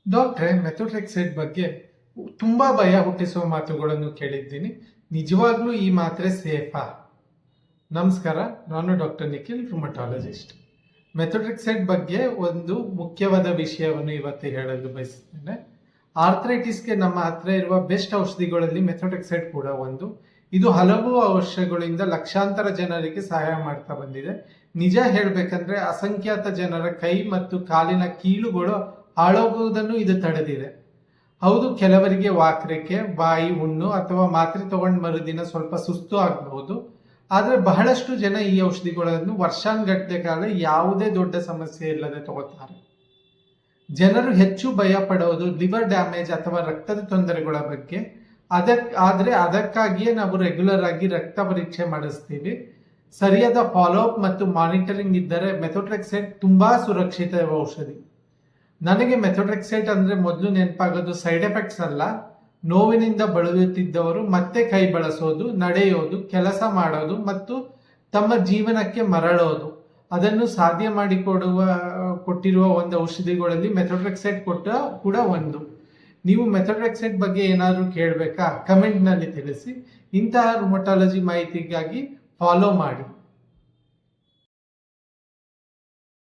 ಡಾಕ್ಟ್ರೆ, ಮೆಥೋಟ್ರೆಕ್ಸೈಡ್ ಬಗ್ಗೆ ತುಂಬಾ ಭಯ ಹುಟ್ಟಿಸುವ ಮಾತುಗಳನ್ನು ಕೇಳಿದ್ದೀನಿ. ನಿಜವಾಗ್ಲೂ ಈ ಮಾತ್ರೆ ಸೇಫಾ? ನಮಸ್ಕಾರ, ನಾನು ಡಾಕ್ಟರ್ ನಿಖಿಲ್, ರುಮಟಾಲಜಿಸ್ಟ್. ಮೆಥೋಟ್ರೆಕ್ಸೈಡ್ ಬಗ್ಗೆ ಒಂದು ಮುಖ್ಯವಾದ ವಿಷಯವನ್ನು ಇವತ್ತು ಹೇಳಲು ಬಯಸುತ್ತೇನೆ. ಆರ್ಥ್ರೈಟಿಸ್ಗೆ ನಮ್ಮ ಹತ್ರ ಇರುವ ಬೆಸ್ಟ್ ಔಷಧಿಗಳಲ್ಲಿ ಮೆಥೋಟ್ರೆಕ್ಸೈಡ್ ಕೂಡ ಒಂದು. ಇದು ಹಲವು ವರ್ಷಗಳಿಂದ ಲಕ್ಷಾಂತರ ಜನರಿಗೆ ಸಹಾಯ ಮಾಡ್ತಾ ಬಂದಿದೆ. ನಿಜ ಹೇಳ್ಬೇಕಂದ್ರೆ ಅಸಂಖ್ಯಾತ ಜನರ ಕೈ ಮತ್ತು ಕಾಲಿನ ಕೀಲುಗಳು ಹಾಳಾಗುವುದನ್ನು ಇದು ತಡೆದಿದೆ. ಹೌದು, ಕೆಲವರಿಗೆ ವಾಕರಿಕೆ, ಬಾಯಿ ಹುಣ್ಣು ಅಥವಾ ಮಾತ್ರೆ ತಗೊಂಡ್ ಮರುದಿನ ಸ್ವಲ್ಪ ಸುಸ್ತು ಆಗಬಹುದು. ಆದ್ರೆ ಬಹಳಷ್ಟು ಜನ ಈ ಔಷಧಿಗಳನ್ನು ವರ್ಷಾನ್ಗಟ್ಟಲೆ ಕಾಲ ಯಾವುದೇ ದೊಡ್ಡ ಸಮಸ್ಯೆ ಇಲ್ಲದೆ ತಗೋತಾರೆ. ಜನರು ಹೆಚ್ಚು ಭಯ ಪಡೋದು ಲಿವರ್ ಡ್ಯಾಮೇಜ್ ಅಥವಾ ರಕ್ತದ ತೊಂದರೆಗಳ ಬಗ್ಗೆ. ಆದ್ರೆ ಅದಕ್ಕಾಗಿಯೇ ನಾವು ರೆಗ್ಯುಲರ್ ಆಗಿ ರಕ್ತ ಪರೀಕ್ಷೆ ಮಾಡಿಸ್ತೀವಿ. ಸರಿಯಾದ ಫಾಲೋ ಅಪ್ ಮತ್ತು ಮಾನಿಟರಿಂಗ್ ಇದ್ದರೆ ಮೆಥೋಟ್ರೆಕ್ಸೈಡ್ ತುಂಬಾ ಸುರಕ್ಷಿತ ಔಷಧಿ. ನನಗೆ ಮೆಥೋಟ್ರೆಕ್ಸೈಡ್ ಅಂದ್ರೆ ಮೊದಲು ನೆನಪಾಗೋದು ಸೈಡ್ ಎಫೆಕ್ಟ್ಸ್ ಅಲ್ಲ, ನೋವಿನಿಂದ ಬಳಲುತ್ತಿದ್ದವರು ಮತ್ತೆ ಕೈ ಬಳಸೋದು, ನಡೆಯೋದು, ಕೆಲಸ ಮಾಡೋದು ಮತ್ತು ತಮ್ಮ ಜೀವನಕ್ಕೆ ಮರಳೋದು. ಅದನ್ನು ಸಾಧ್ಯ ಕೊಟ್ಟಿರುವ ಒಂದು ಔಷಧಿಗಳಲ್ಲಿ ಮೆಥೋಟ್ರೆಕ್ಸೈಡ್ ಕೂಡ ಒಂದು. ನೀವು ಮೆಥೋಟ್ರೆಕ್ಸೈಡ್ ಬಗ್ಗೆ ಏನಾದರೂ ಕೇಳಬೇಕಾ? ಕಮೆಂಟ್ ನಲ್ಲಿ ತಿಳಿಸಿ. ಇಂತಹ ರುಮಟಾಲಜಿ ಮಾಹಿತಿಗಾಗಿ ಫಾಲೋ ಮಾಡಿ.